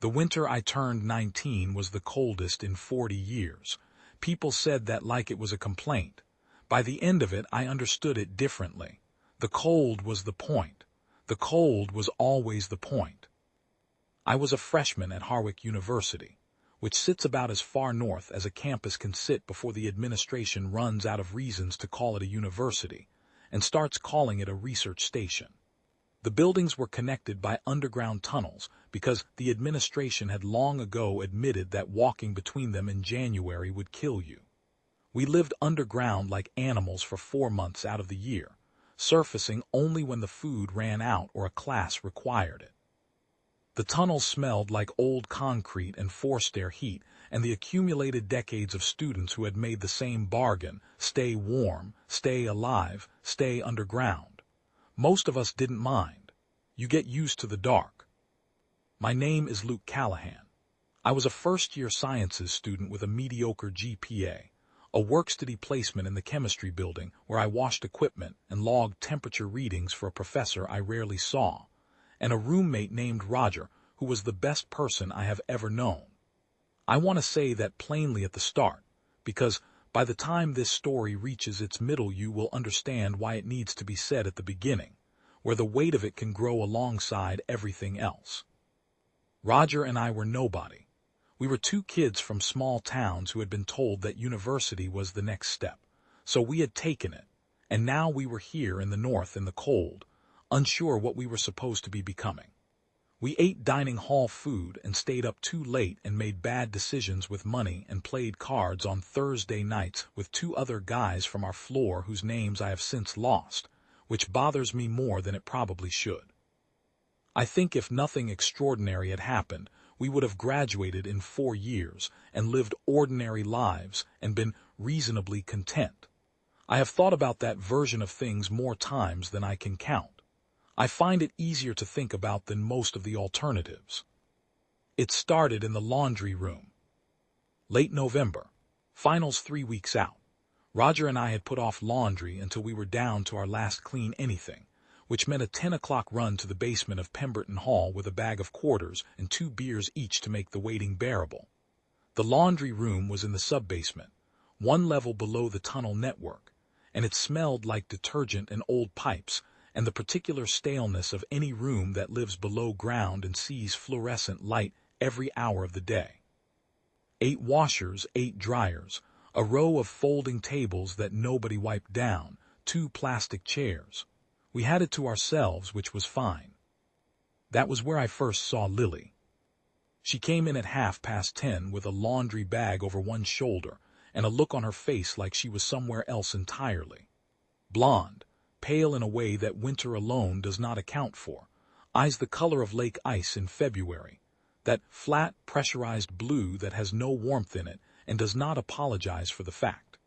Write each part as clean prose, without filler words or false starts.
The winter I turned 19 was the coldest in 40 years. People said that like it was a complaint. By the end of it, I understood it differently. The cold was the point. The cold was always the point. I was a freshman at Harwich University, which sits about as far north as a campus can sit before the administration runs out of reasons to call it a university and starts calling it a research station. The buildings were connected by underground tunnels because the administration had long ago admitted that walking between them in January would kill you. We lived underground like animals for 4 months out of the year, surfacing only when the food ran out or a class required it. The tunnels smelled like old concrete and forced air heat, and the accumulated decades of students who had made the same bargain, stay warm, stay alive, stay underground. Most of us didn't mind. You get used to the dark. My name is Luke Callahan. I was a first-year sciences student with a mediocre GPA, a work-study placement in the chemistry building where I washed equipment and logged temperature readings for a professor I rarely saw, and a roommate named Roger who was the best person I have ever known. I want to say that plainly at the start, because by the time this story reaches its middle you will understand why it needs to be said at the beginning, where the weight of it can grow alongside everything else. Roger and I were nobody. We were 2 kids from small towns who had been told that university was the next step, so we had taken it, and now we were here in the north in the cold, unsure what we were supposed to be becoming. We ate dining hall food and stayed up too late and made bad decisions with money and played cards on Thursday nights with 2 other guys from our floor whose names I have since lost, which bothers me more than it probably should. I think if nothing extraordinary had happened, we would have graduated in 4 years and lived ordinary lives and been reasonably content. I have thought about that version of things more times than I can count. I find it easier to think about than most of the alternatives. It started in the laundry room. Late November, finals 3 weeks out. Roger and I had put off laundry until we were down to our last clean anything, which meant a 10 o'clock run to the basement of Pemberton Hall with a bag of quarters and 2 beers each to make the waiting bearable. The laundry room was in the sub-basement, 1 level below the tunnel network, and it smelled like detergent and old pipes, and the particular staleness of any room that lives below ground and sees fluorescent light every hour of the day. 8 washers, 8 dryers, a row of folding tables that nobody wiped down, 2 plastic chairs. We had it to ourselves, which was fine. That was where I first saw Lily. She came in at 10:30 with a laundry bag over one shoulder and a look on her face like she was somewhere else entirely. Blonde, pale in a way that winter alone does not account for, eyes the color of lake ice in February, that flat, pressurized blue that has no warmth in it and does not apologize for the fact.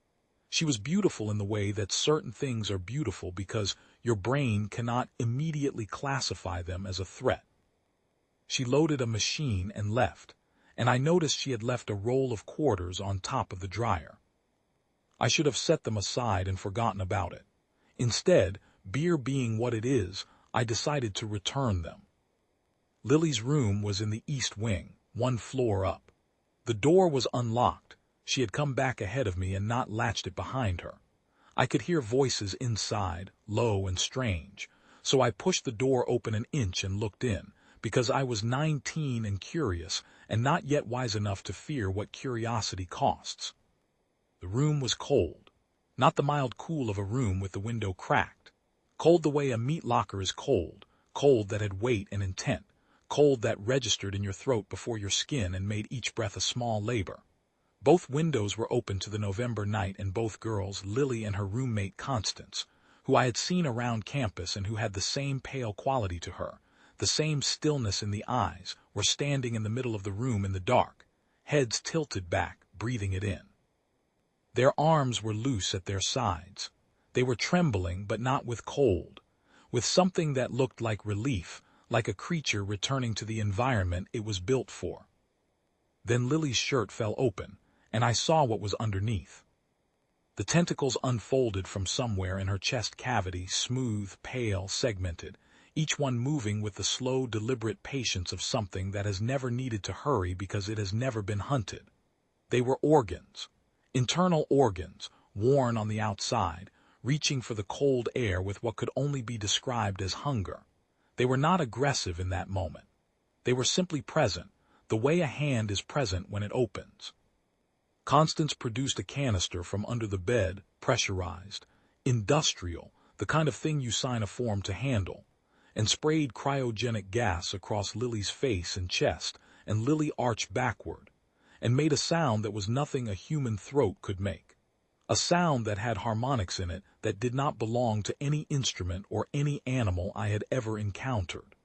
She was beautiful in the way that certain things are beautiful because your brain cannot immediately classify them as a threat. She loaded a machine and left, and I noticed she had left a roll of quarters on top of the dryer. I should have set them aside and forgotten about it. Instead, beer being what it is, I decided to return them. Lily's room was in the east wing, 1 floor up. The door was unlocked. She had come back ahead of me and not latched it behind her. I could hear voices inside, low and strange, so I pushed the door open an inch and looked in, because I was 19 and curious, and not yet wise enough to fear what curiosity costs. The room was cold. Not the mild cool of a room with the window cracked. Cold the way a meat locker is cold, cold that had weight and intent, cold that registered in your throat before your skin and made each breath a small labor. Both windows were open to the November night, and both girls, Lily and her roommate Constance, who I had seen around campus and who had the same pale quality to her, the same stillness in the eyes, were standing in the middle of the room in the dark, heads tilted back, breathing it in. Their arms were loose at their sides. They were trembling, but not with cold, with something that looked like relief, like a creature returning to the environment it was built for. Then Lily's shirt fell open, and I saw what was underneath. The tentacles unfolded from somewhere in her chest cavity, smooth, pale, segmented, each one moving with the slow, deliberate patience of something that has never needed to hurry because it has never been hunted. They were organs, internal organs, worn on the outside, reaching for the cold air with what could only be described as hunger. They were not aggressive in that moment. They were simply present, the way a hand is present when it opens. Constance produced a canister from under the bed, pressurized, industrial, the kind of thing you sign a form to handle, and sprayed cryogenic gas across Lily's face and chest, and Lily arched backward, and made a sound that was nothing a human throat could make. A sound that had harmonics in it that did not belong to any instrument or any animal I had ever encountered.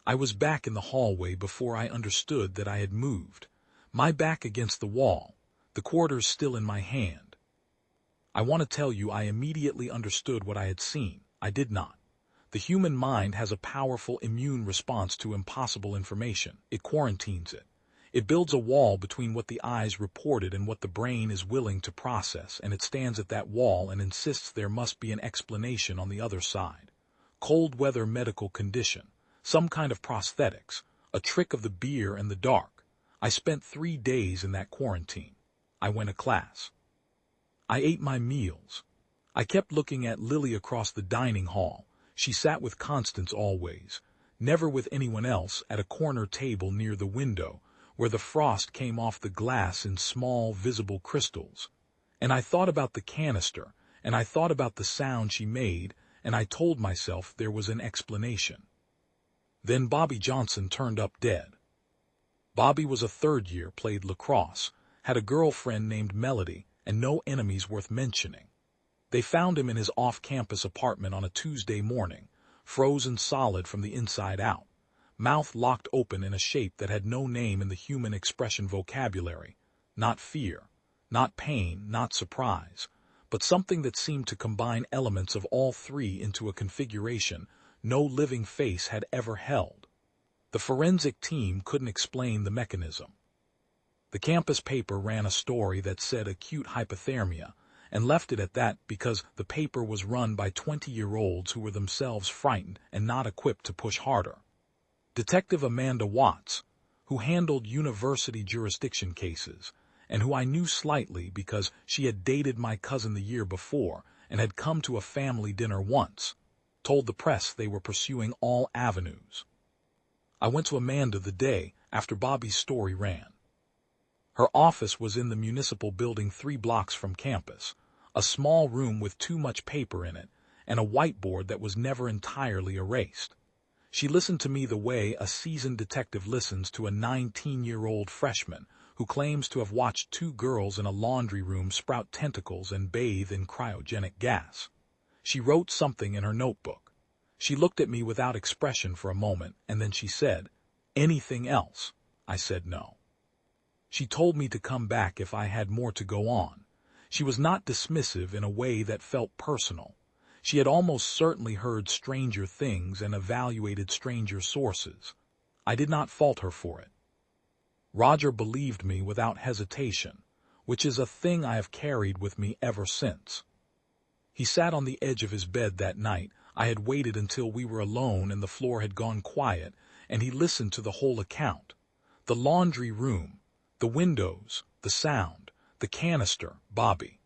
I was back in the hallway before I understood that I had moved, my back against the wall, the quarters still in my hand. I want to tell you I immediately understood what I had seen. I did not. The human mind has a powerful immune response to impossible information. It quarantines it. It builds a wall between what the eyes reported and what the brain is willing to process, and it stands at that wall and insists there must be an explanation on the other side. Cold weather medical condition, some kind of prosthetics, a trick of the beer and the dark. I spent 3 days in that quarantine. I went to class. I ate my meals. I kept looking at Lily across the dining hall. She sat with Constance always, never with anyone else, at a corner table near the window, where the frost came off the glass in small, visible crystals. And I thought about the canister, and I thought about the sound she made, and I told myself there was an explanation. Then Bobby Johnson turned up dead. Bobby was a third year, played lacrosse, had a girlfriend named Melody, and no enemies worth mentioning. They found him in his off-campus apartment on a Tuesday morning, frozen solid from the inside out, mouth locked open in a shape that had no name in the human expression vocabulary, not fear, not pain, not surprise, but something that seemed to combine elements of all three into a configuration no living face had ever held. The forensic team couldn't explain the mechanism. The campus paper ran a story that said acute hypothermia, and left it at that because the paper was run by 20-year-olds who were themselves frightened and not equipped to push harder. Detective Amanda Watts, who handled university jurisdiction cases, and who I knew slightly because she had dated my cousin the year before and had come to a family dinner once, told the press they were pursuing all avenues. I went to Amanda the day after Bobby's story ran. Her office was in the municipal building 3 blocks from campus, a small room with too much paper in it, and a whiteboard that was never entirely erased. She listened to me the way a seasoned detective listens to a 19-year-old freshman who claims to have watched 2 girls in a laundry room sprout tentacles and bathe in cryogenic gas. She wrote something in her notebook. She looked at me without expression for a moment, and then she said, "Anything else?" I said no. She told me to come back if I had more to go on. She was not dismissive in a way that felt personal. She had almost certainly heard stranger things and evaluated stranger sources. I did not fault her for it. Roger believed me without hesitation, which is a thing I have carried with me ever since. He sat on the edge of his bed that night. I had waited until we were alone and the floor had gone quiet, and he listened to the whole account. The laundry room, the windows, the sound, the canister, Bobby.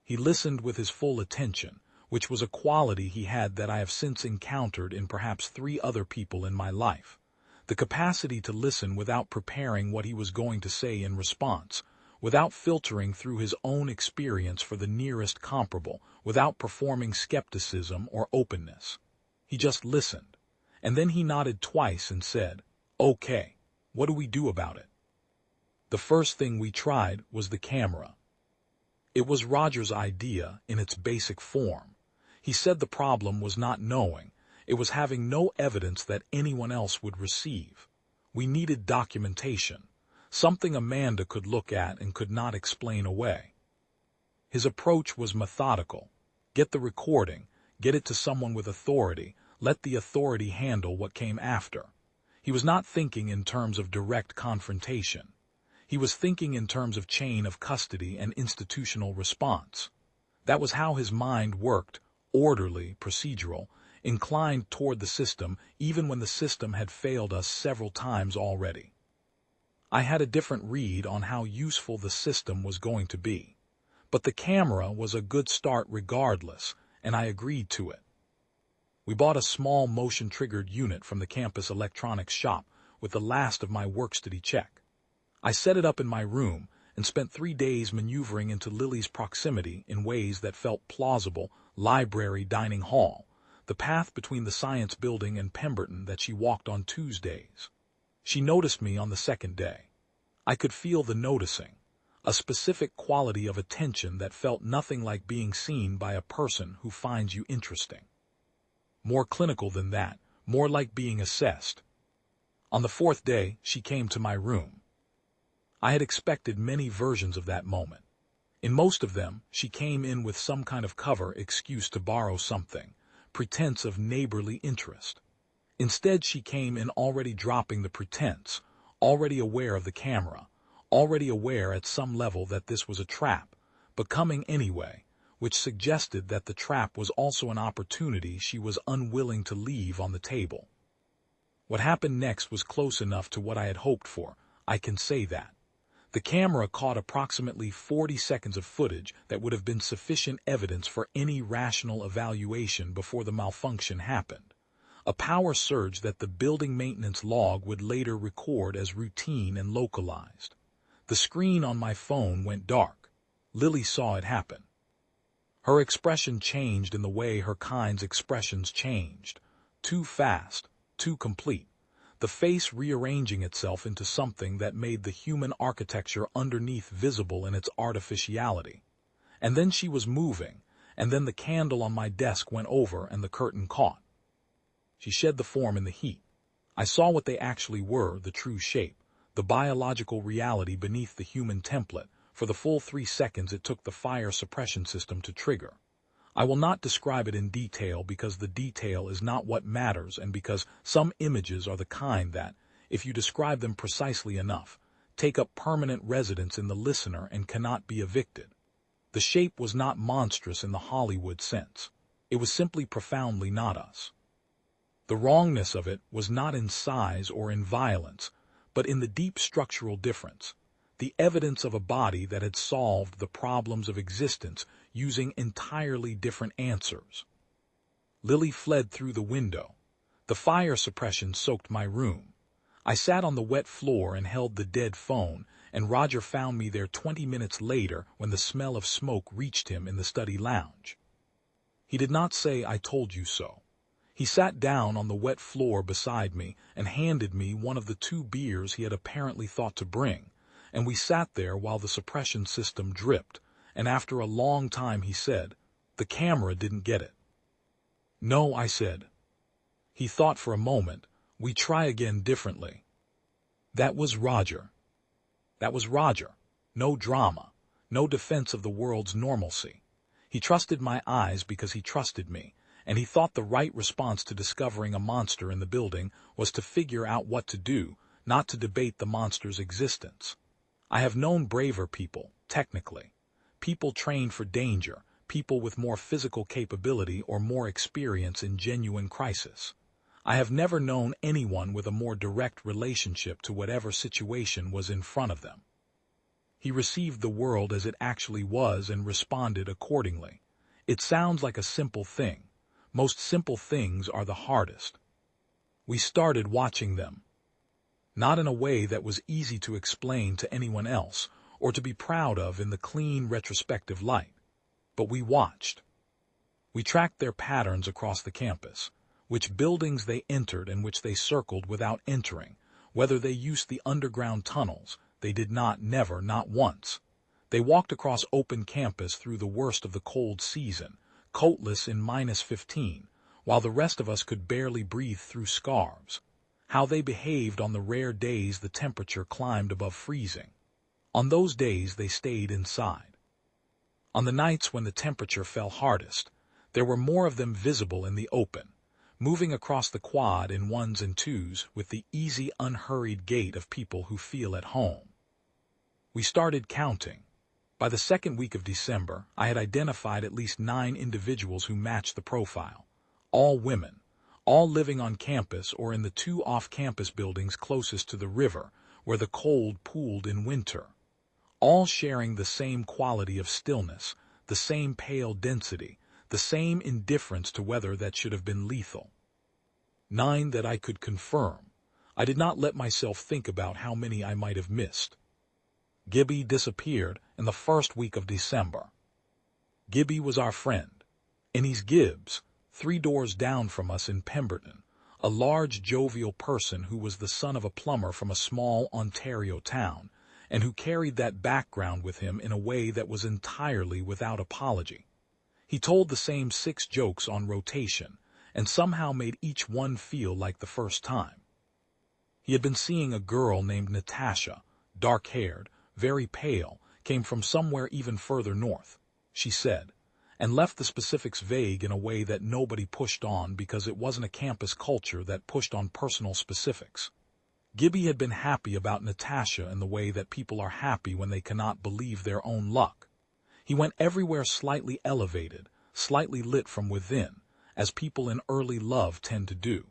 He listened with his full attention, which was a quality he had that I have since encountered in perhaps 3 other people in my life. The capacity to listen without preparing what he was going to say in response, without filtering through his own experience for the nearest comparable, without performing skepticism or openness. He just listened, and then he nodded twice and said, "Okay, what do we do about it?" The first thing we tried was the camera. It was Roger's idea in its basic form. He said the problem was not knowing, it was having no evidence that anyone else would receive. We needed documentation, something Amanda could look at and could not explain away. His approach was methodical. Get the recording, get it to someone with authority, let the authority handle what came after. He was not thinking in terms of direct confrontation. He was thinking in terms of chain of custody and institutional response. That was how his mind worked, orderly, procedural, inclined toward the system even when the system had failed us several times already. I had a different read on how useful the system was going to be, but the camera was a good start regardless, and I agreed to it. We bought a small motion-triggered unit from the campus electronics shop with the last of my work-study check. I set it up in my room and spent 3 days maneuvering into Lily's proximity in ways that felt plausible: library, dining hall, the path between the science building and Pemberton that she walked on Tuesdays. She noticed me on the second day. I could feel the noticing, a specific quality of attention that felt nothing like being seen by a person who finds you interesting. More clinical than that, more like being assessed. On the 4th day, she came to my room. I had expected many versions of that moment. In most of them, she came in with some kind of cover excuse to borrow something, pretense of neighborly interest. Instead, she came in already dropping the pretense, already aware of the camera, already aware at some level that this was a trap, but coming anyway, which suggested that the trap was also an opportunity she was unwilling to leave on the table. What happened next was close enough to what I had hoped for, I can say that. The camera caught approximately 40 seconds of footage that would have been sufficient evidence for any rational evaluation before the malfunction happened. A power surge that the building maintenance log would later record as routine and localized. The screen on my phone went dark. Lily saw it happen. Her expression changed in the way her kind's expressions changed. Too fast, too complete. The face rearranging itself into something that made the human architecture underneath visible in its artificiality. And then she was moving, and then the candle on my desk went over and the curtain caught. She shed the form in the heat. I saw what they actually were, the true shape, the biological reality beneath the human template. For the full 3 seconds it took the fire suppression system to trigger. I will not describe it in detail because the detail is not what matters, and because some images are the kind that, if you describe them precisely enough, take up permanent residence in the listener and cannot be evicted. The shape was not monstrous in the Hollywood sense. It was simply profoundly not us. The wrongness of it was not in size or in violence, but in the deep structural difference. The evidence of a body that had solved the problems of existence using entirely different answers. Lily fled through the window. The fire suppression soaked my room. I sat on the wet floor and held the dead phone, and Roger found me there 20 minutes later when the smell of smoke reached him in the study lounge. He did not say, "I told you so." He sat down on the wet floor beside me and handed me one of the 2 beers he had apparently thought to bring, and we sat there while the suppression system dripped, and after a long time he said, "The camera didn't get it." "No," I said. He thought for a moment. "We try again differently." That was Roger. That was Roger. No drama. No defense of the world's normalcy. He trusted my eyes because he trusted me, and he thought the right response to discovering a monster in the building was to figure out what to do, not to debate the monster's existence. I have known braver people, technically. People trained for danger, people with more physical capability or more experience in genuine crisis. I have never known anyone with a more direct relationship to whatever situation was in front of them. He received the world as it actually was and responded accordingly. It sounds like a simple thing. Most simple things are the hardest. We started watching them. Not in a way that was easy to explain to anyone else, or to be proud of in the clean retrospective light. But we watched. We tracked their patterns across the campus, which buildings they entered and which they circled without entering, whether they used the underground tunnels. They did not, never, not once. They walked across open campus through the worst of the cold season, coatless in -15, while the rest of us could barely breathe through scarves. How they behaved on the rare days the temperature climbed above freezing. On those days they stayed inside. On the nights when the temperature fell hardest, there were more of them visible in the open, moving across the quad in 1s and 2s with the easy, unhurried gait of people who feel at home. We started counting. By the 2nd week of December, I had identified at least 9 individuals who matched the profile. All women, all living on campus or in the 2 off-campus buildings closest to the river, where the cold pooled in winter. All sharing the same quality of stillness, the same pale density, the same indifference to weather that should have been lethal. 9 that I could confirm. I did not let myself think about how many I might have missed. Gibby disappeared in the first week of December. Gibby was our friend. Ennis Gibbs, 3 doors down from us in Pemberton, a large jovial person who was the son of a plumber from a small Ontario town, and who carried that background with him in a way that was entirely without apology. He told the same 6 jokes on rotation, and somehow made each one feel like the first time. He had been seeing a girl named Natasha, dark-haired, very pale, came from somewhere even further north, she said, and left the specifics vague in a way that nobody pushed on because it wasn't a campus culture that pushed on personal specifics. Gibby had been happy about Natasha in the way that people are happy when they cannot believe their own luck. He went everywhere slightly elevated, slightly lit from within, as people in early love tend to do.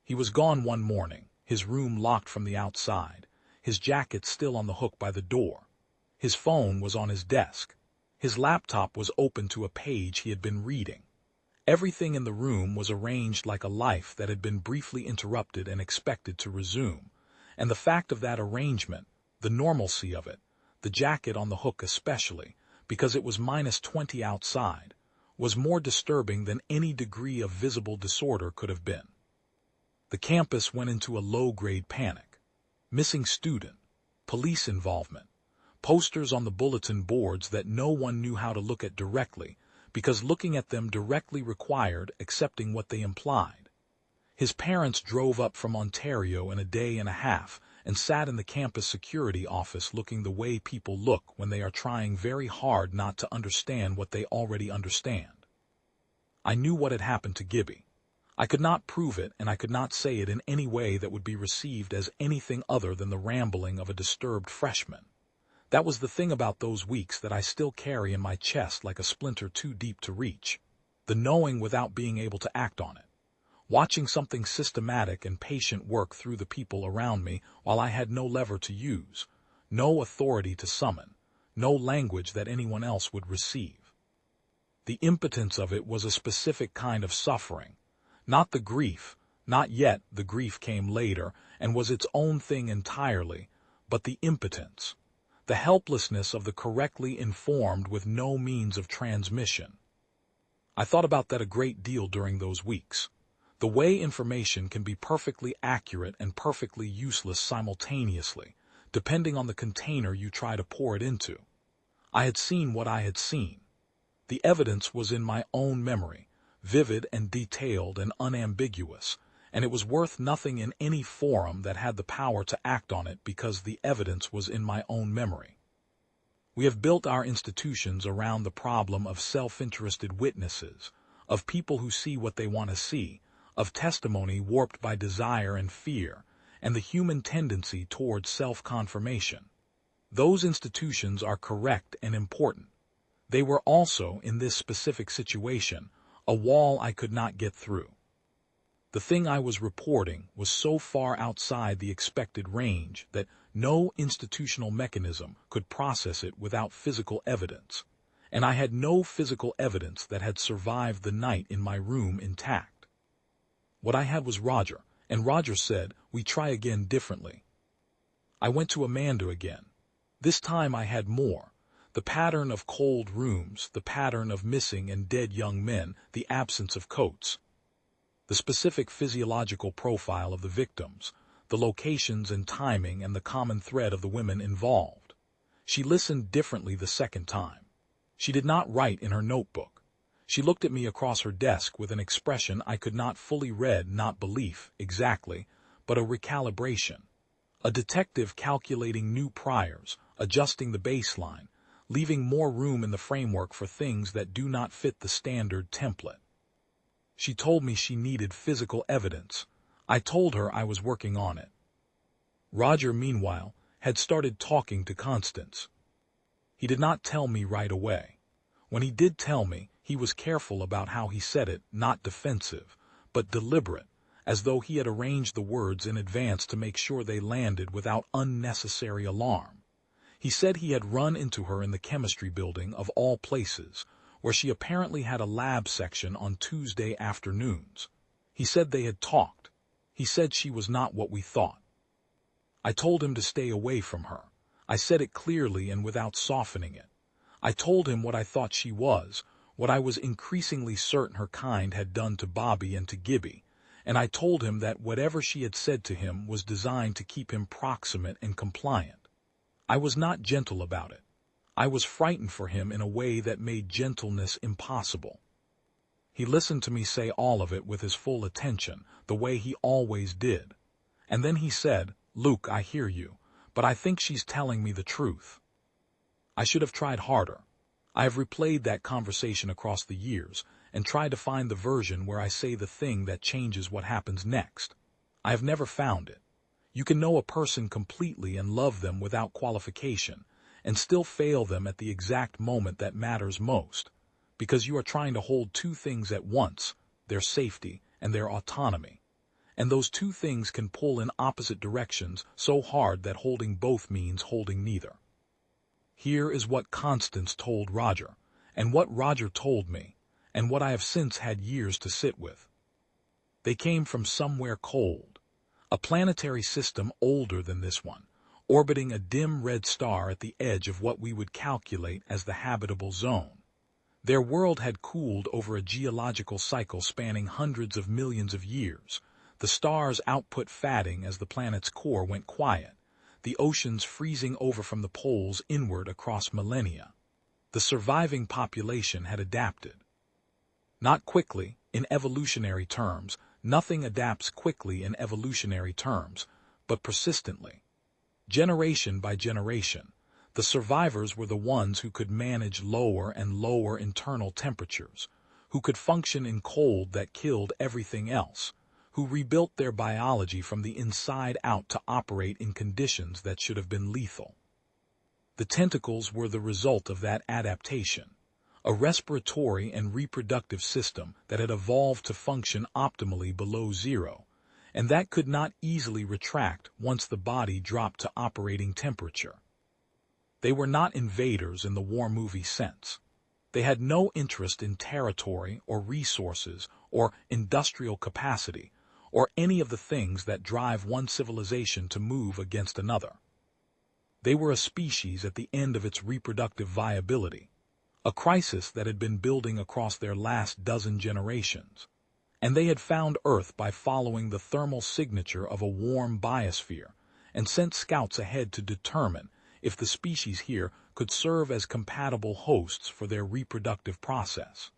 He was gone one morning, his room locked from the outside, his jacket still on the hook by the door. His phone was on his desk. His laptop was open to a page he had been reading. Everything in the room was arranged like a life that had been briefly interrupted and expected to resume, and the fact of that arrangement, the normalcy of it, the jacket on the hook especially, because it was -20 outside, was more disturbing than any degree of visible disorder could have been. The campus went into a low-grade panic. Missing student, police involvement, posters on the bulletin boards that no one knew how to look at directly, because looking at them directly required accepting what they implied. His parents drove up from Ontario in a day and a half and sat in the campus security office looking the way people look when they are trying very hard not to understand what they already understand. I knew what had happened to Gibby. I could not prove it, and I could not say it in any way that would be received as anything other than the rambling of a disturbed freshman. That was the thing about those weeks that I still carry in my chest like a splinter too deep to reach. The knowing without being able to act on it. Watching something systematic and patient work through the people around me while I had no lever to use, no authority to summon, no language that anyone else would receive. The impotence of it was a specific kind of suffering. Not the grief, not yet, the grief came later and was its own thing entirely, but the impotence. The helplessness of the correctly informed with no means of transmission. I thought about that a great deal during those weeks. The way information can be perfectly accurate and perfectly useless simultaneously, depending on the container you try to pour it into. I had seen what I had seen. The evidence was in my own memory, vivid and detailed and unambiguous, and it was worth nothing in any forum that had the power to act on it because the evidence was in my own memory. We have built our institutions around the problem of self-interested witnesses, of people who see what they want to see, of testimony warped by desire and fear, and the human tendency towards self-confirmation. Those institutions are correct and important. They were also, in this specific situation, a wall I could not get through. The thing I was reporting was so far outside the expected range that no institutional mechanism could process it without physical evidence, and I had no physical evidence that had survived the night in my room intact. What I had was Roger, and Roger said, "We try again differently." I went to Amanda again. This time I had more. The pattern of cold rooms, the pattern of missing and dead young men, the absence of coats. The specific physiological profile of the victims, the locations and timing and the common thread of the women involved. She listened differently the second time. She did not write in her notebook. She looked at me across her desk with an expression I could not fully read, not belief, exactly, but a recalibration. A detective calculating new priors, adjusting the baseline, leaving more room in the framework for things that do not fit the standard template. She told me she needed physical evidence. I told her I was working on it. Roger, meanwhile, had started talking to Constance. He did not tell me right away. When he did tell me, He was careful about how he said it, not defensive, but deliberate, as though he had arranged the words in advance to make sure they landed without unnecessary alarm. He said he had run into her in the chemistry building of all places, where she apparently had a lab section on Tuesday afternoons. He said they had talked. He said she was not what we thought. I told him to stay away from her. I said it clearly and without softening it. I told him what I thought she was, what I was increasingly certain her kind had done to Bobby and to Gibby, and I told him that whatever she had said to him was designed to keep him proximate and compliant. I was not gentle about it. I was frightened for him in a way that made gentleness impossible. He listened to me say all of it with his full attention, the way he always did. And then he said, "Luke, I hear you, but I think she's telling me the truth." I should have tried harder. I have replayed that conversation across the years and tried to find the version where I say the thing that changes what happens next. I have never found it. You can know a person completely and love them without qualification, and still fail them at the exact moment that matters most, because you are trying to hold two things at once, their safety and their autonomy. And those two things can pull in opposite directions so hard that holding both means holding neither. Here is what Constance told Roger, and what Roger told me, and what I have since had years to sit with. They came from somewhere cold, a planetary system older than this one, orbiting a dim red star at the edge of what we would calculate as the habitable zone. Their world had cooled over a geological cycle spanning hundreds of millions of years, the star's output fatting as the planet's core went quiet, the oceans freezing over from the poles inward across millennia. The surviving population had adapted. Not quickly, in evolutionary terms, nothing adapts quickly in evolutionary terms, but persistently. Generation by generation, the survivors were the ones who could manage lower and lower internal temperatures, who could function in cold that killed everything else, who rebuilt their biology from the inside out to operate in conditions that should have been lethal. The tentacles were the result of that adaptation, a respiratory and reproductive system that had evolved to function optimally below zero, and that could not easily retract once the body dropped to operating temperature. They were not invaders in the war movie sense. They had no interest in territory or resources or industrial capacity, or any of the things that drive one civilization to move against another. They were a species at the end of its reproductive viability, a crisis that had been building across their last dozen generations, and they had found Earth by following the thermal signature of a warm biosphere and sent scouts ahead to determine if the species here could serve as compatible hosts for their reproductive process.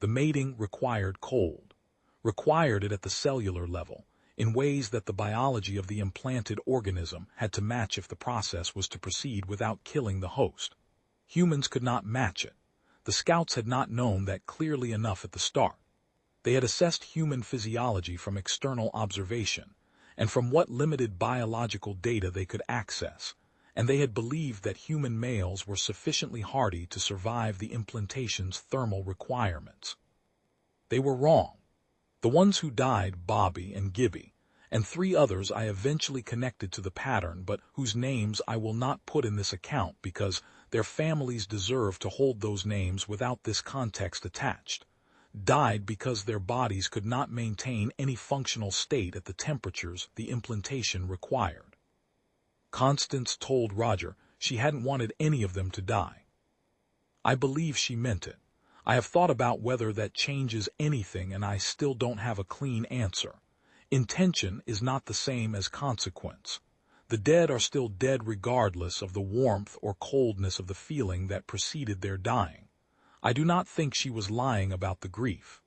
The mating required cold, required it at the cellular level, in ways that the biology of the implanted organism had to match if the process was to proceed without killing the host. Humans could not match it. The scouts had not known that clearly enough at the start. They had assessed human physiology from external observation, and from what limited biological data they could access, and they had believed that human males were sufficiently hardy to survive the implantation's thermal requirements. They were wrong. The ones who died, Bobby and Gibby, and 3 others I eventually connected to the pattern but whose names I will not put in this account because their families deserve to hold those names without this context attached, died because their bodies could not maintain any functional state at the temperatures the implantation required. Constance told Roger she hadn't wanted any of them to die. I believe she meant it. I have thought about whether that changes anything and I still don't have a clean answer. Intention is not the same as consequence. The dead are still dead regardless of the warmth or coldness of the feeling that preceded their dying. I do not think she was lying about the grief.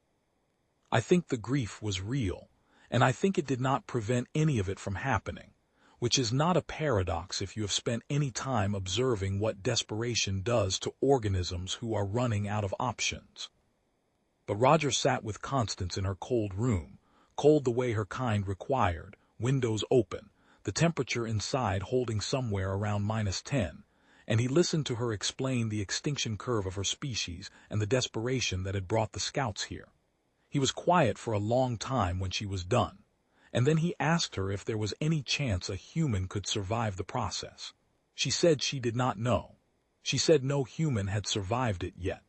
I think the grief was real, and I think it did not prevent any of it from happening, which is not a paradox if you have spent any time observing what desperation does to organisms who are running out of options. But Roger sat with Constance in her cold room, cold the way her kind required, windows open, the temperature inside holding somewhere around -10, and he listened to her explain the extinction curve of her species and the desperation that had brought the scouts here. He was quiet for a long time when she was done, and then he asked her if there was any chance a human could survive the process. She said she did not know. She said no human had survived it yet.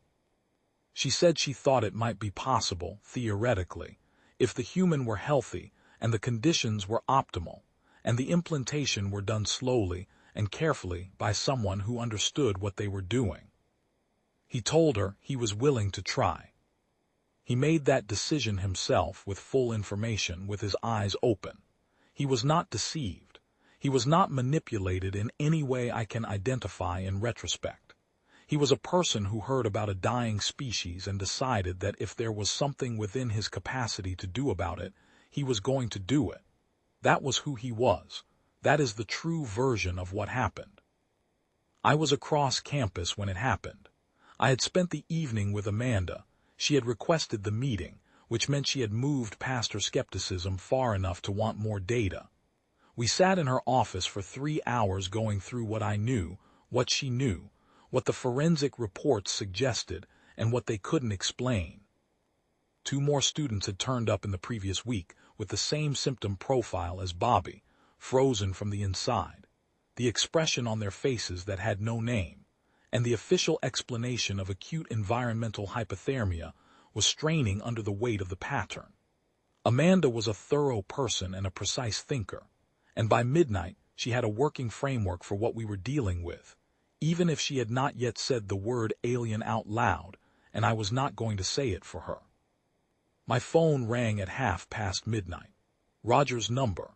She said she thought it might be possible, theoretically, if the human were healthy and the conditions were optimal, and the implantation were done slowly and carefully by someone who understood what they were doing. He told her he was willing to try. He made that decision himself with full information, with his eyes open. He was not deceived. He was not manipulated in any way I can identify in retrospect. He was a person who heard about a dying species and decided that if there was something within his capacity to do about it, he was going to do it. That was who he was. That is the true version of what happened. I was across campus when it happened. I had spent the evening with Amanda. She had requested the meeting, which meant she had moved past her skepticism far enough to want more data. We sat in her office for 3 hours going through what I knew, what she knew, what the forensic reports suggested, and what they couldn't explain. 2 more students had turned up in the previous week with the same symptom profile as Bobby, frozen from the inside, the expression on their faces that had no name, and the official explanation of acute environmental hypothermia was straining under the weight of the pattern. Amanda was a thorough person and a precise thinker, and by midnight she had a working framework for what we were dealing with, even if she had not yet said the word alien out loud, and I was not going to say it for her. My phone rang at midnight. Roger's number.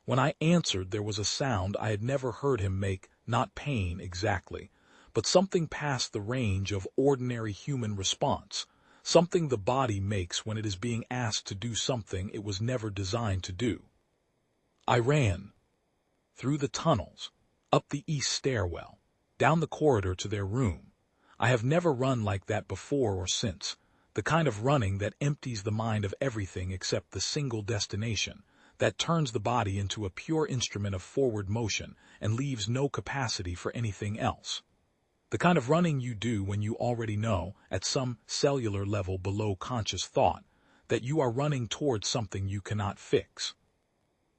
When I answered, there was a sound I had never heard him make, not pain exactly, but something past the range of ordinary human response, something the body makes when it is being asked to do something it was never designed to do. I ran. Through the tunnels, up the east stairwell, down the corridor to their room. I have never run like that before or since, the kind of running that empties the mind of everything except the single destination, that turns the body into a pure instrument of forward motion and leaves no capacity for anything else. The kind of running you do when you already know, at some cellular level below conscious thought, that you are running towards something you cannot fix.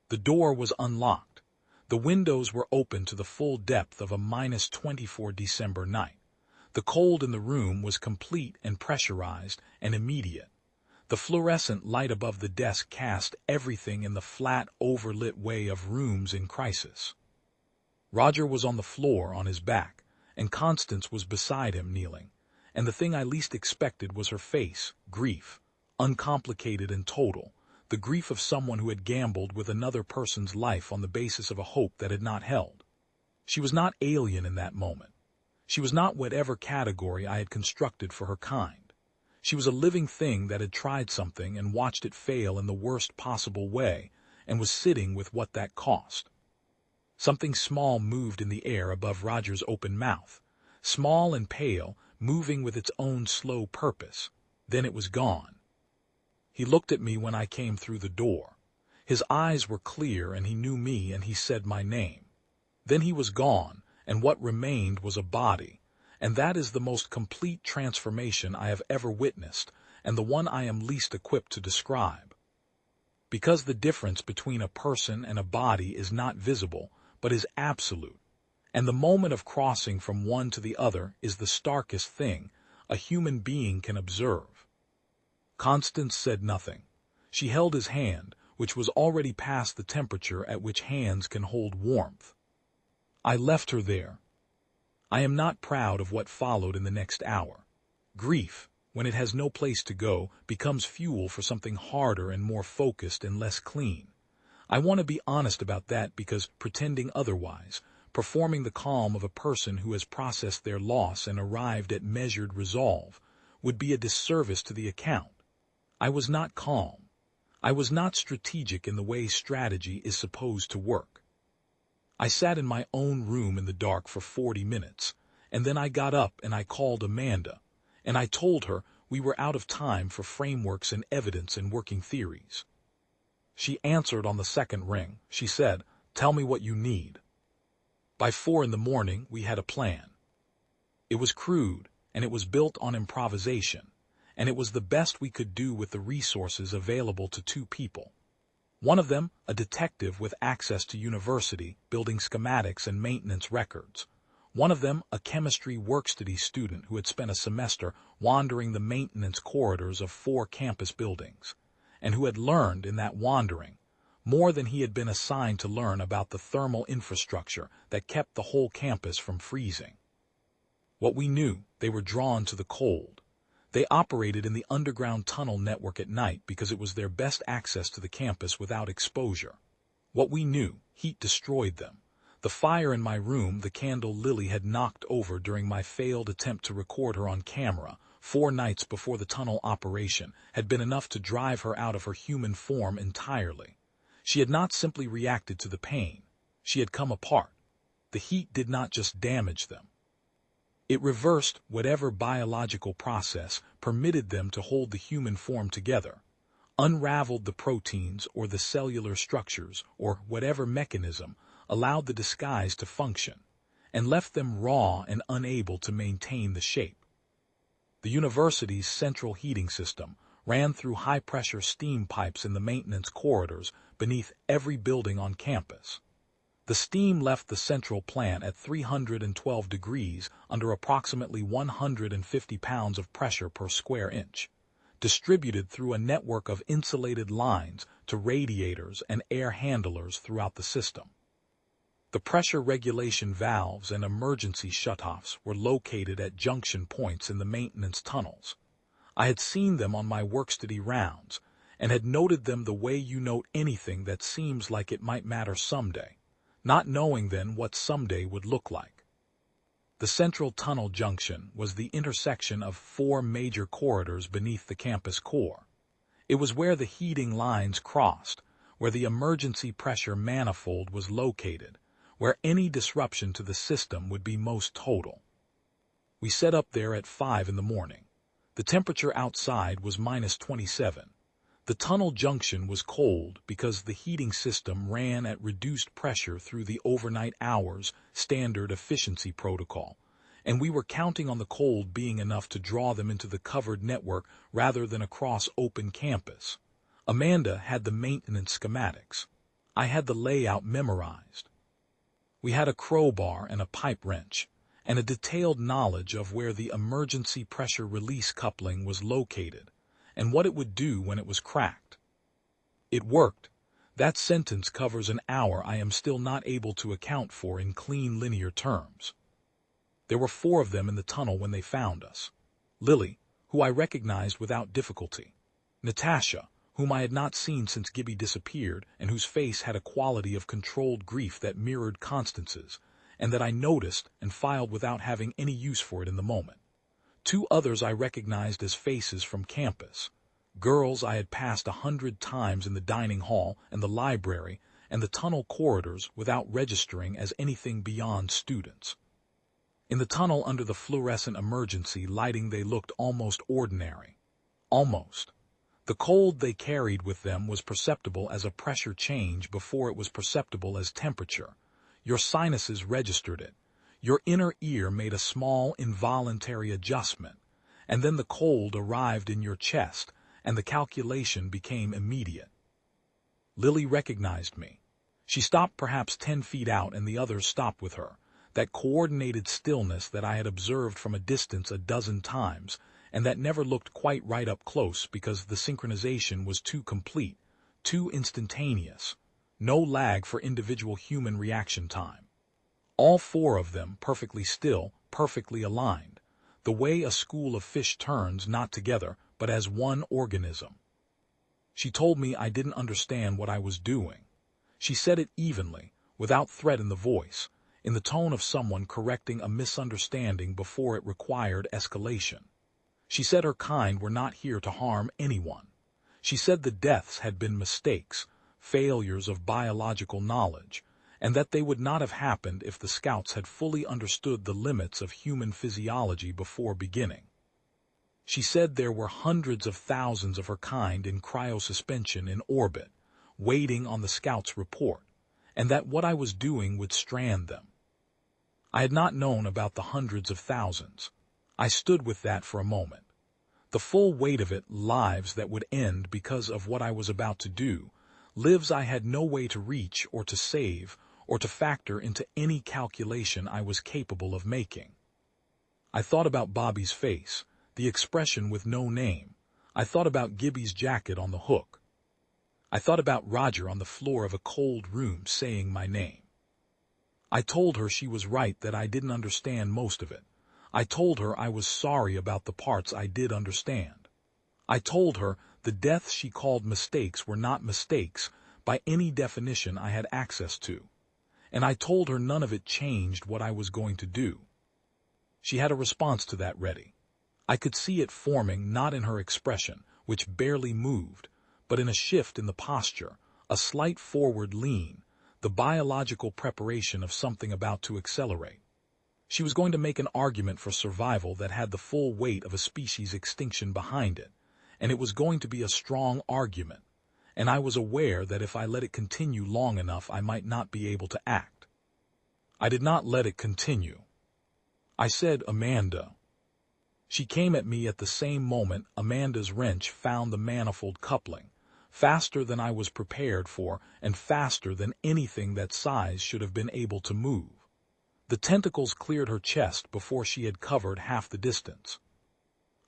The door was unlocked. The windows were open to the full depth of a -24 December night. The cold in the room was complete and pressurized and immediate. The fluorescent light above the desk cast everything in the flat, overlit way of rooms in crisis. Roger was on the floor on his back, and Constance was beside him kneeling, and the thing I least expected was her face, grief, uncomplicated and total, the grief of someone who had gambled with another person's life on the basis of a hope that had not held. She was not alien in that moment. She was not whatever category I had constructed for her kind. She was a living thing that had tried something and watched it fail in the worst possible way, and was sitting with what that cost. Something small moved in the air above Roger's open mouth, small and pale, moving with its own slow purpose. Then it was gone. He looked at me when I came through the door. His eyes were clear, and he knew me, and he said my name. Then he was gone, and what remained was a body, and that is the most complete transformation I have ever witnessed, and the one I am least equipped to describe. Because the difference between a person and a body is not visible, but is absolute, and the moment of crossing from one to the other is the starkest thing a human being can observe. Constance said nothing. She held his hand, which was already past the temperature at which hands can hold warmth. I left her there. I am not proud of what followed in the next hour. Grief, when it has no place to go, becomes fuel for something harder and more focused and less clean. I want to be honest about that because pretending otherwise, performing the calm of a person who has processed their loss and arrived at measured resolve, would be a disservice to the account. I was not calm. I was not strategic in the way strategy is supposed to work. I sat in my own room in the dark for 40 minutes, and then I got up and I called Amanda, and I told her we were out of time for frameworks and evidence and working theories. She answered on the second ring. She said, "Tell me what you need." By 4 in the morning, we had a plan. It was crude, and it was built on improvisation, and it was the best we could do with the resources available to two people. One of them, a detective with access to university, building schematics and maintenance records. One of them, a chemistry work-study student who had spent a semester wandering the maintenance corridors of 4 campus buildings, and who had learned in that wandering more than he had been assigned to learn about the thermal infrastructure that kept the whole campus from freezing. What we knew, they were drawn to the cold. They operated in the underground tunnel network at night because it was their best access to the campus without exposure. What we knew, heat destroyed them. The fire in my room, the candle Lily had knocked over during my failed attempt to record her on camera 4 nights before the tunnel operation, had been enough to drive her out of her human form entirely. She had not simply reacted to the pain. She had come apart. The heat did not just damage them. It reversed whatever biological process permitted them to hold the human form together, unraveled the proteins or the cellular structures or whatever mechanism allowed the disguise to function, and left them raw and unable to maintain the shape. The university's central heating system ran through high-pressure steam pipes in the maintenance corridors beneath every building on campus. The steam left the central plant at 312 degrees under approximately 150 pounds of pressure per square inch, distributed through a network of insulated lines to radiators and air handlers throughout the system. The pressure regulation valves and emergency shutoffs were located at junction points in the maintenance tunnels. I had seen them on my work-study rounds, and had noted them the way you note anything that seems like it might matter someday, not knowing then what someday would look like. The central tunnel junction was the intersection of 4 major corridors beneath the campus core. It was where the heating lines crossed, where the emergency pressure manifold was located, where any disruption to the system would be most total. We set up there at 5 in the morning. The temperature outside was -27. The tunnel junction was cold because the heating system ran at reduced pressure through the overnight hours standard efficiency protocol, and we were counting on the cold being enough to draw them into the covered network rather than across open campus. Amanda had the maintenance schematics. I had the layout memorized. We had a crowbar and a pipe wrench, and a detailed knowledge of where the emergency pressure release coupling was located, and what it would do when it was cracked. It worked. That sentence covers an hour I am still not able to account for in clean linear terms. There were 4 of them in the tunnel when they found us. Lily, who I recognized without difficulty. Natasha, whom I had not seen since Gibby disappeared, and whose face had a quality of controlled grief that mirrored Constance's, and that I noticed and filed without having any use for it in the moment. 2 others I recognized as faces from campus, girls I had passed 100 times in the dining hall and the library and the tunnel corridors without registering as anything beyond students. In the tunnel under the fluorescent emergency lighting they looked almost ordinary. Almost. The cold they carried with them was perceptible as a pressure change before it was perceptible as temperature. Your sinuses registered it. Your inner ear made a small, involuntary adjustment, and then the cold arrived in your chest, and the calculation became immediate. Lily recognized me. She stopped perhaps 10 feet out, and the others stopped with her, that coordinated stillness that I had observed from a distance a dozen times, and that never looked quite right up close because the synchronization was too complete, too instantaneous, no lag for individual human reaction time. All 4 of them perfectly still, perfectly aligned, the way a school of fish turns not together, but as one organism. She told me I didn't understand what I was doing. She said it evenly, without threat in the voice, in the tone of someone correcting a misunderstanding before it required escalation. She said her kind were not here to harm anyone. She said the deaths had been mistakes, failures of biological knowledge, and that they would not have happened if the scouts had fully understood the limits of human physiology before beginning. She said there were hundreds of thousands of her kind in cryosuspension in orbit, waiting on the scouts' report, and that what I was doing would strand them. I had not known about the hundreds of thousands. I stood with that for a moment. The full weight of it, lives that would end because of what I was about to do, lives I had no way to reach or to save or to factor into any calculation I was capable of making. I thought about Bobby's face, the expression with no name. I thought about Gibby's jacket on the hook. I thought about Roger on the floor of a cold room saying my name. I told her she was right that I didn't understand most of it. I told her I was sorry about the parts I did understand. I told her the deaths she called mistakes were not mistakes by any definition I had access to. And I told her none of it changed what I was going to do. She had a response to that ready. I could see it forming not in her expression, which barely moved, but in a shift in the posture, a slight forward lean, the biological preparation of something about to accelerate. She was going to make an argument for survival that had the full weight of a species extinction behind it, and it was going to be a strong argument, and I was aware that if I let it continue long enough I might not be able to act. I did not let it continue. I said, "Amanda." She came at me at the same moment. Amanda's wrench found the manifold coupling, faster than I was prepared for and faster than anything that size should have been able to move. The tentacles cleared her chest before she had covered half the distance.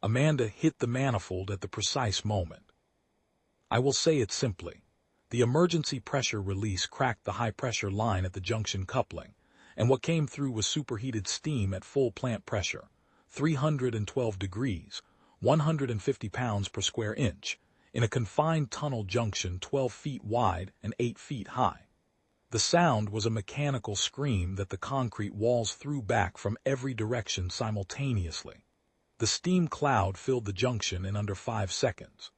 Amanda hit the manifold at the precise moment. I will say it simply. The emergency pressure release cracked the high-pressure line at the junction coupling, and what came through was superheated steam at full plant pressure, 312 degrees, 150 pounds per square inch, in a confined tunnel junction 12 feet wide and 8 feet high. The sound was a mechanical scream that the concrete walls threw back from every direction simultaneously. The steam cloud filled the junction in under 5 seconds.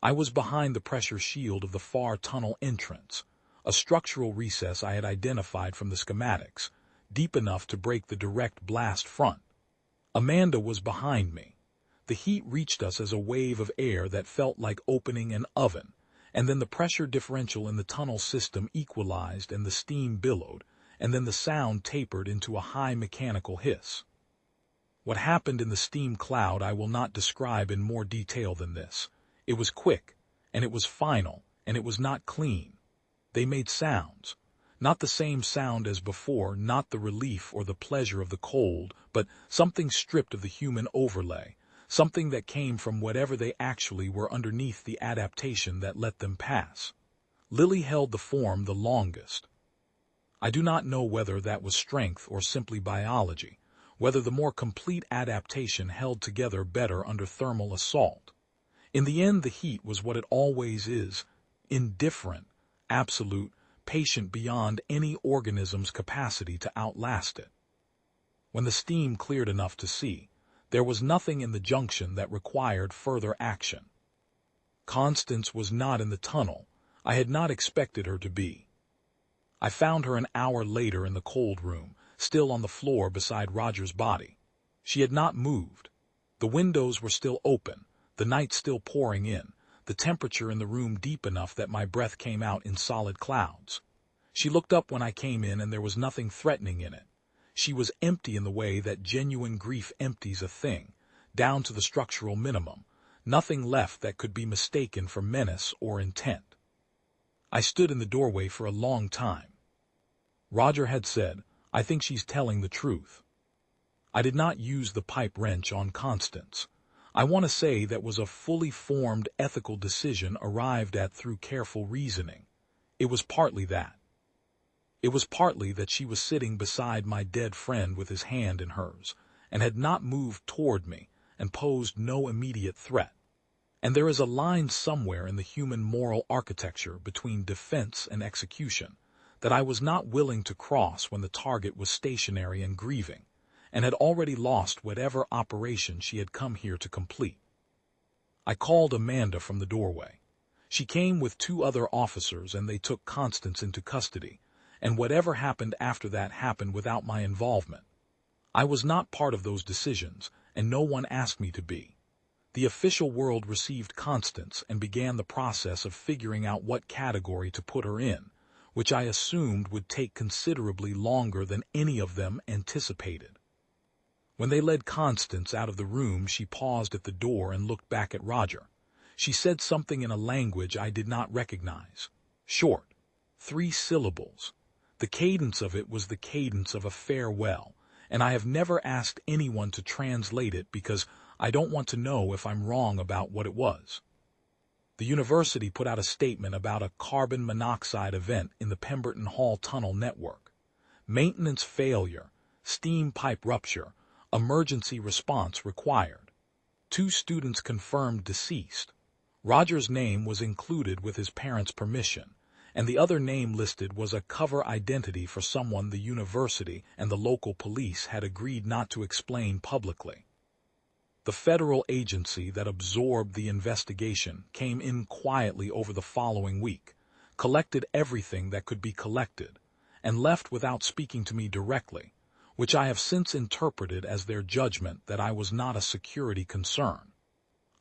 I was behind the pressure shield of the far tunnel entrance, a structural recess I had identified from the schematics, deep enough to break the direct blast front. Amanda was behind me. The heat reached us as a wave of air that felt like opening an oven, and then the pressure differential in the tunnel system equalized and the steam billowed, and then the sound tapered into a high mechanical hiss. What happened in the steam cloud I will not describe in more detail than this. It was quick, and it was final, and it was not clean. They made sounds. Not the same sound as before, not the relief or the pleasure of the cold, but something stripped of the human overlay, something that came from whatever they actually were underneath the adaptation that let them pass. Lily held the form the longest. I do not know whether that was strength or simply biology, whether the more complete adaptation held together better under thermal assault. In the end, the heat was what it always is, indifferent, absolute, patient beyond any organism's capacity to outlast it. When the steam cleared enough to see, there was nothing in the junction that required further action. Constance was not in the tunnel. I had not expected her to be. I found her an hour later in the cold room, still on the floor beside Roger's body. She had not moved. The windows were still open, the night still pouring in, the temperature in the room deep enough that my breath came out in solid clouds. She looked up when I came in and there was nothing threatening in it. She was empty in the way that genuine grief empties a thing, down to the structural minimum, nothing left that could be mistaken for menace or intent. I stood in the doorway for a long time. Roger had said, "I think she's telling the truth." I did not use the pipe wrench on Constance. I want to say that was a fully formed ethical decision arrived at through careful reasoning. It was partly that. It was partly that she was sitting beside my dead friend with his hand in hers, and had not moved toward me, and posed no immediate threat. And there is a line somewhere in the human moral architecture between defense and execution that I was not willing to cross when the target was stationary and grieving, and had already lost whatever operation she had come here to complete. I called Amanda from the doorway. She came with 2 other officers and they took Constance into custody, and whatever happened after that happened without my involvement. I was not part of those decisions, and no one asked me to be. The official world received Constance and began the process of figuring out what category to put her in, which I assumed would take considerably longer than any of them anticipated. When they led Constance out of the room, she paused at the door and looked back at Roger. She said something in a language I did not recognize. Short, 3 syllables. The cadence of it was the cadence of a farewell, and I have never asked anyone to translate it because I don't want to know if I'm wrong about what it was. The university put out a statement about a carbon monoxide event in the Pemberton Hall tunnel network. Maintenance failure, steam pipe rupture, emergency response required. 2 students confirmed deceased. Roger's name was included with his parents' permission, and the other name listed was a cover identity for someone the university and the local police had agreed not to explain publicly. The federal agency that absorbed the investigation came in quietly over the following week, collected everything that could be collected, and left without speaking to me directly, which I have since interpreted as their judgment that I was not a security concern.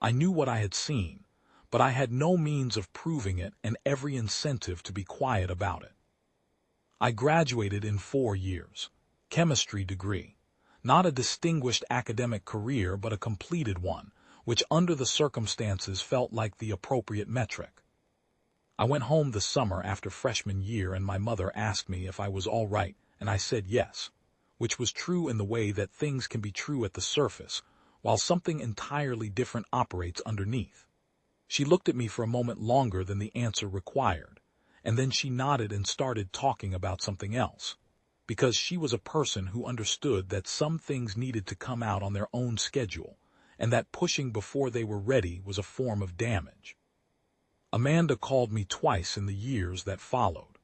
I knew what I had seen, but I had no means of proving it and every incentive to be quiet about it. I graduated in 4 years. Chemistry degree. Not a distinguished academic career, but a completed one, which under the circumstances felt like the appropriate metric. I went home the summer after freshman year, and my mother asked me if I was all right, and I said yes, which was true in the way that things can be true at the surface, while something entirely different operates underneath. She looked at me for a moment longer than the answer required, and then she nodded and started talking about something else, because she was a person who understood that some things needed to come out on their own schedule, and that pushing before they were ready was a form of damage. Amanda called me twice in the years that followed.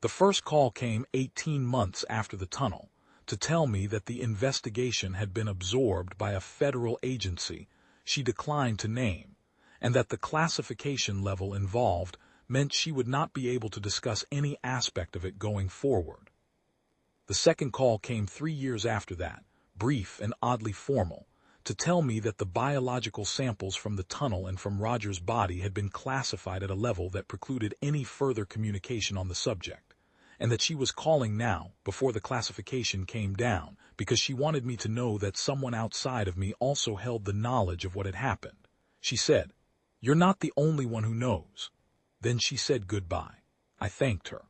The first call came 18 months after the tunnel, to tell me that the investigation had been absorbed by a federal agency she declined to name, and that the classification level involved meant she would not be able to discuss any aspect of it going forward. The second call came 3 years after that, brief and oddly formal, to tell me that the biological samples from the tunnel and from Roger's body had been classified at a level that precluded any further communication on the subject, and that she was calling now, before the classification came down, because she wanted me to know that someone outside of me also held the knowledge of what had happened. She said, "You're not the only one who knows." Then she said goodbye. I thanked her.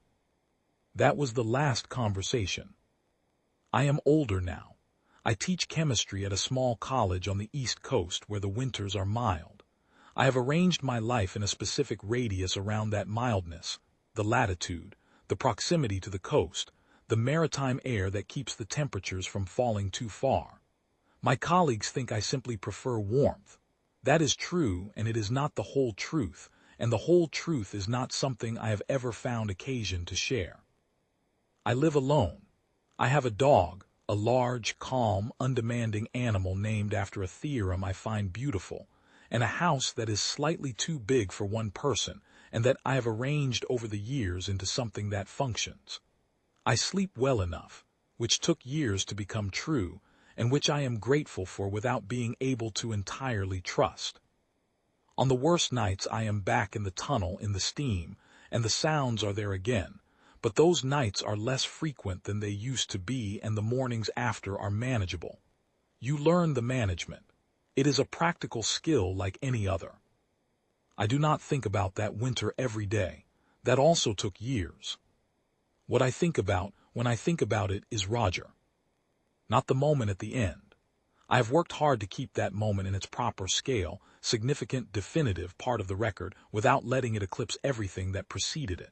That was the last conversation. I am older now. I teach chemistry at a small college on the East Coast where the winters are mild. I have arranged my life in a specific radius around that mildness, the latitude, the proximity to the coast, the maritime air that keeps the temperatures from falling too far. My colleagues think I simply prefer warmth. That is true, and it is not the whole truth, and the whole truth is not something I have ever found occasion to share. I live alone. I have a dog, a large, calm, undemanding animal named after a theorem I find beautiful, and a house that is slightly too big for one person, and that I have arranged over the years into something that functions. I sleep well enough, which took years to become true, and which I am grateful for without being able to entirely trust. On the worst nights I am back in the tunnel in the steam, and the sounds are there again, but those nights are less frequent than they used to be, and the mornings after are manageable. You learn the management. It is a practical skill like any other. I do not think about that winter every day. That also took years. What I think about when I think about it is Roger. Not the moment at the end. I have worked hard to keep that moment in its proper scale, significant, definitive part of the record, without letting it eclipse everything that preceded it.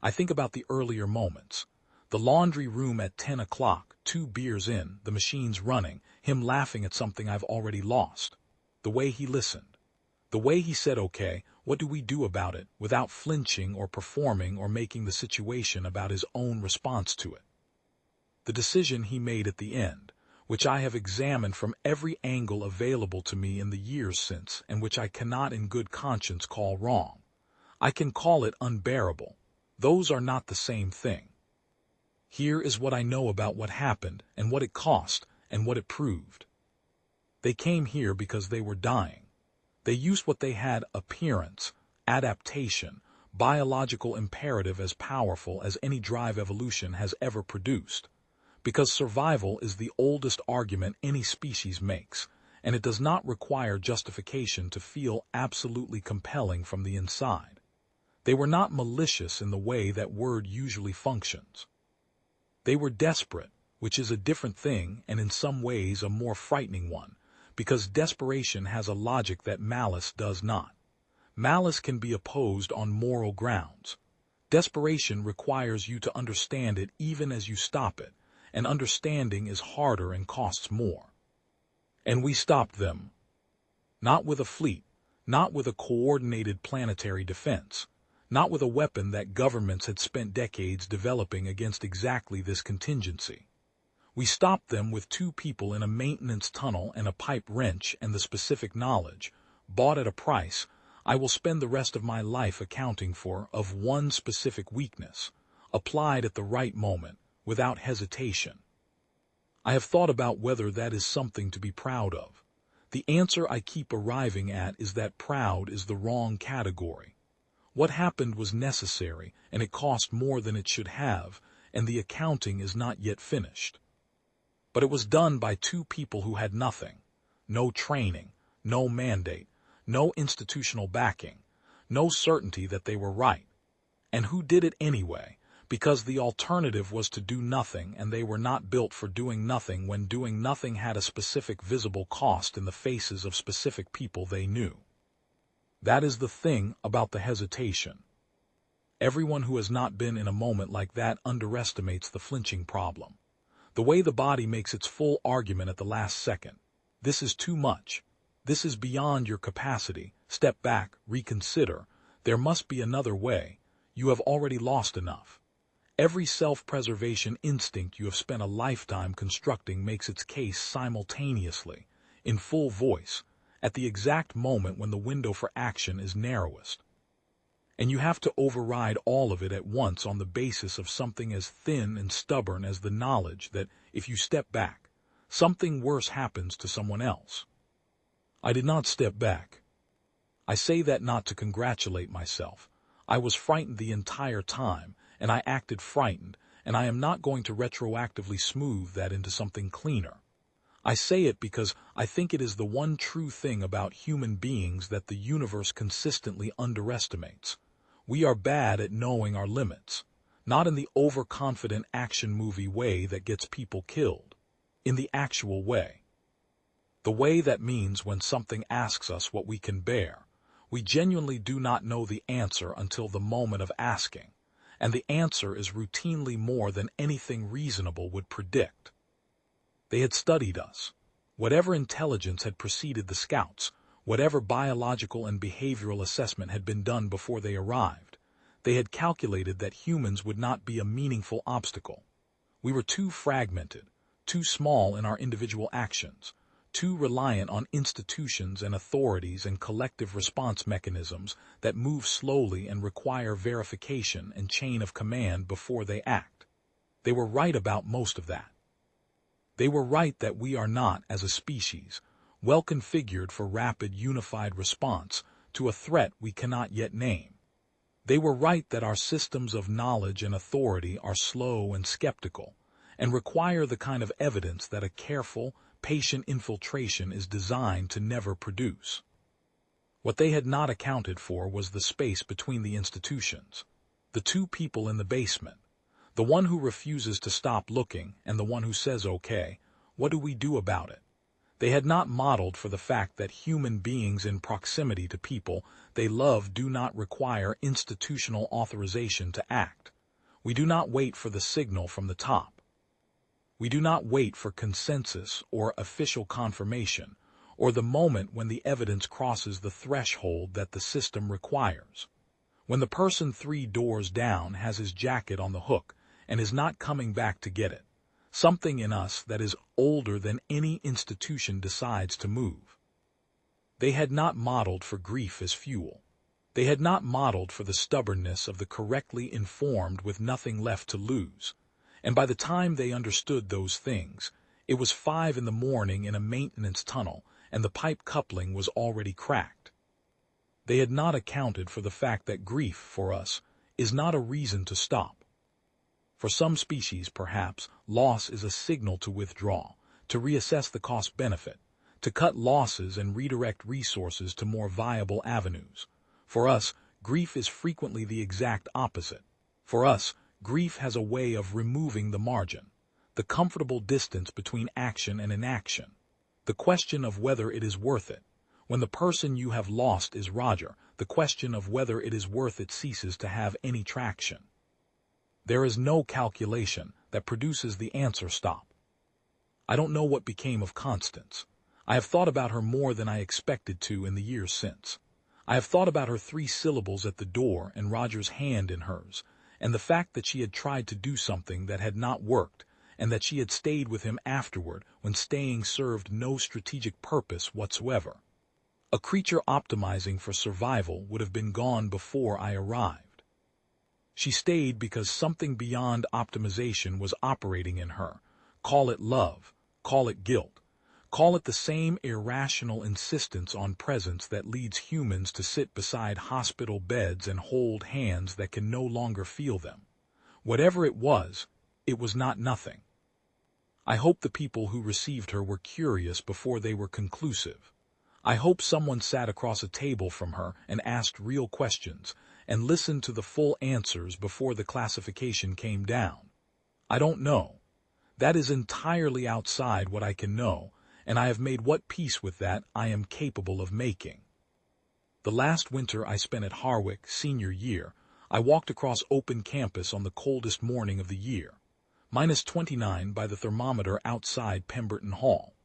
I think about the earlier moments. The laundry room at 10 o'clock, 2 beers in, the machines running, him laughing at something I've already lost. The way he listened. The way he said, "Okay, what do we do about it?" without flinching or performing or making the situation about his own response to it. The decision he made at the end, which I have examined from every angle available to me in the years since, and which I cannot in good conscience call wrong. I can call it unbearable. Those are not the same thing. Here is what I know about what happened, and what it cost, and what it proved. They came here because they were dying. They used what they had: appearance, adaptation, biological imperative as powerful as any drive evolution has ever produced. Because survival is the oldest argument any species makes, and it does not require justification to feel absolutely compelling from the inside. They were not malicious in the way that word usually functions. They were desperate, which is a different thing and in some ways a more frightening one, because desperation has a logic that malice does not. Malice can be opposed on moral grounds. Desperation requires you to understand it even as you stop it, and understanding is harder and costs more. And we stopped them. Not with a fleet, not with a coordinated planetary defense, not with a weapon that governments had spent decades developing against exactly this contingency. We stopped them with 2 people in a maintenance tunnel and a pipe wrench and the specific knowledge, bought at a price I will spend the rest of my life accounting for, of one specific weakness, applied at the right moment, without hesitation. I have thought about whether that is something to be proud of. The answer I keep arriving at is that proud is the wrong category. What happened was necessary, and it cost more than it should have, and the accounting is not yet finished. But it was done by 2 people who had nothing, no training, no mandate, no institutional backing, no certainty that they were right. And who did it anyway, because the alternative was to do nothing, and they were not built for doing nothing when doing nothing had a specific visible cost in the faces of specific people they knew. That is the thing about the hesitation. Everyone who has not been in a moment like that underestimates the flinching problem. The way the body makes its full argument at the last second. This is too much. This is beyond your capacity. Step back, reconsider. There must be another way. You have already lost enough. Every self-preservation instinct you have spent a lifetime constructing makes its case simultaneously, in full voice, at the exact moment when the window for action is narrowest. And you have to override all of it at once on the basis of something as thin and stubborn as the knowledge that, if you step back, something worse happens to someone else. I did not step back. I say that not to congratulate myself. I was frightened the entire time, and I acted frightened, and I am not going to retroactively smooth that into something cleaner. I say it because I think it is the one true thing about human beings that the universe consistently underestimates. We are bad at knowing our limits, not in the overconfident action movie way that gets people killed, in the actual way. The way that means when something asks us what we can bear, we genuinely do not know the answer until the moment of asking, and the answer is routinely more than anything reasonable would predict. They had studied us. Whatever intelligence had preceded the scouts, whatever biological and behavioral assessment had been done before they arrived, they had calculated that humans would not be a meaningful obstacle. We were too fragmented, too small in our individual actions, too reliant on institutions and authorities and collective response mechanisms that move slowly and require verification and chain of command before they act. They were right about most of that. They were right that we are not, as a species, well configured for rapid unified response to a threat we cannot yet name. They were right that our systems of knowledge and authority are slow and skeptical, and require the kind of evidence that a careful, patient infiltration is designed to never produce. What they had not accounted for was the space between the institutions, the 2 people in the basement, the one who refuses to stop looking and the one who says, okay, what do we do about it? They had not modeled for the fact that human beings in proximity to people they love do not require institutional authorization to act. We do not wait for the signal from the top. We do not wait for consensus or official confirmation, or the moment when the evidence crosses the threshold that the system requires. When the person 3 doors down has his jacket on the hook and is not coming back to get it, something in us that is older than any institution decides to move. They had not modeled for grief as fuel. They had not modeled for the stubbornness of the correctly informed with nothing left to lose. And by the time they understood those things, it was 5 in the morning in a maintenance tunnel, and the pipe coupling was already cracked. They had not accounted for the fact that grief, for us, is not a reason to stop. For some species, perhaps, loss is a signal to withdraw, to reassess the cost-benefit, to cut losses and redirect resources to more viable avenues. For us, grief is frequently the exact opposite. For us, grief has a way of removing the margin, the comfortable distance between action and inaction, the question of whether it is worth it. When the person you have lost is Roger, the question of whether it is worth it ceases to have any traction. There is no calculation that produces the answer stop. I don't know what became of Constance. I have thought about her more than I expected to in the years since. I have thought about her 3 syllables at the door and Roger's hand in hers, and the fact that she had tried to do something that had not worked, and that she had stayed with him afterward when staying served no strategic purpose whatsoever. A creature optimizing for survival would have been gone before I arrived. She stayed because something beyond optimization was operating in her. Call it love, call it guilt, call it the same irrational insistence on presence that leads humans to sit beside hospital beds and hold hands that can no longer feel them. Whatever it was not nothing. I hope the people who received her were curious before they were conclusive. I hope someone sat across a table from her and asked real questions and listened to the full answers before the classification came down. I don't know. That is entirely outside what I can know, and I have made what peace with that I am capable of making. The last winter I spent at Harwick, senior year, I walked across open campus on the coldest morning of the year, -29 by the thermometer outside Pemberton Hall.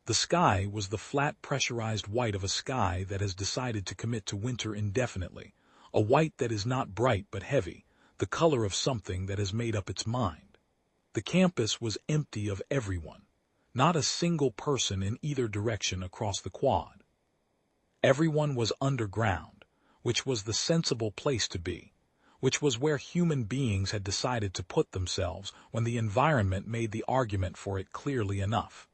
The sky was the flat pressurized white of a sky that has decided to commit to winter indefinitely, a white that is not bright but heavy, the color of something that has made up its mind. The campus was empty of everyone, not a single person in either direction across the quad. Everyone was underground, which was the sensible place to be, which was where human beings had decided to put themselves when the environment made the argument for it clearly enough.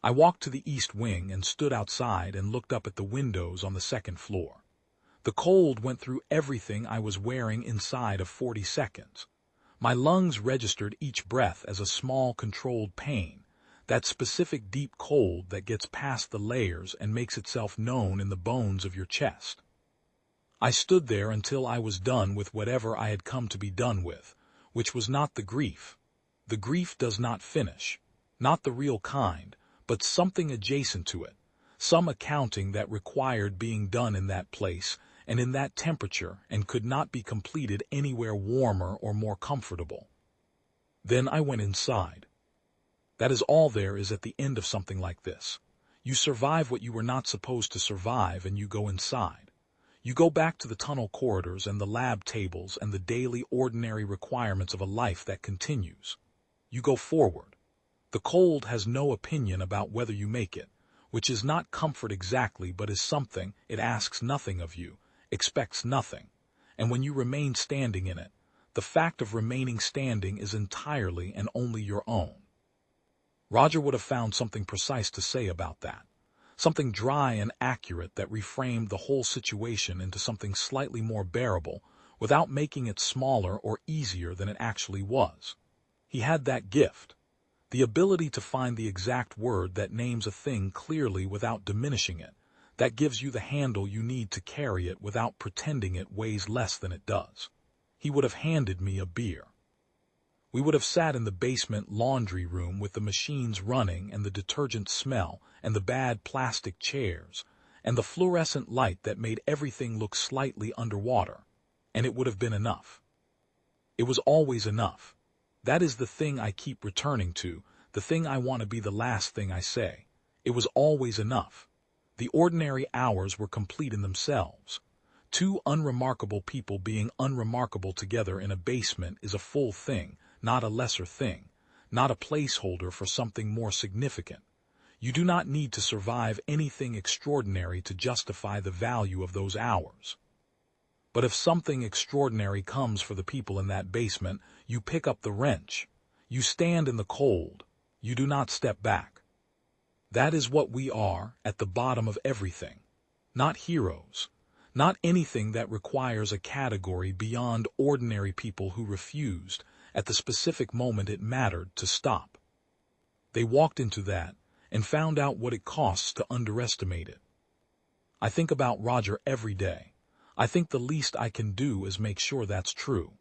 I walked to the east wing and stood outside and looked up at the windows on the 2nd floor. The cold went through everything I was wearing inside of 40 seconds. My lungs registered each breath as a small controlled pain, that specific deep cold that gets past the layers and makes itself known in the bones of your chest. I stood there until I was done with whatever I had come to be done with, which was not the grief. The grief does not finish, not the real kind, but something adjacent to it, some accounting that required being done in that place and in that temperature and could not be completed anywhere warmer or more comfortable. Then I went inside. That is all there is at the end of something like this. You survive what you were not supposed to survive and you go inside. You go back to the tunnel corridors and the lab tables and the daily ordinary requirements of a life that continues. You go forward. The cold has no opinion about whether you make it, which is not comfort exactly but is something. It asks nothing of you, expects nothing, and when you remain standing in it, the fact of remaining standing is entirely and only your own. Roger would have found something precise to say about that, something dry and accurate that reframed the whole situation into something slightly more bearable without making it smaller or easier than it actually was. He had that gift. The ability to find the exact word that names a thing clearly without diminishing it, that gives you the handle you need to carry it without pretending it weighs less than it does. He would have handed me a beer. We would have sat in the basement laundry room with the machines running and the detergent smell and the bad plastic chairs and the fluorescent light that made everything look slightly underwater, and it would have been enough. It was always enough. That is the thing I keep returning to, the thing I want to be the last thing I say. It was always enough. The ordinary hours were complete in themselves. 2 unremarkable people being unremarkable together in a basement is a full thing, not a lesser thing, not a placeholder for something more significant. You do not need to survive anything extraordinary to justify the value of those hours. But if something extraordinary comes for the people in that basement, you pick up the wrench. You stand in the cold. You do not step back. That is what we are at the bottom of everything. Not heroes. Not anything that requires a category beyond ordinary people who refused, at the specific moment it mattered, to stop. They walked into that and found out what it costs to underestimate it. I think about Roger every day. I think the least I can do is make sure that's true.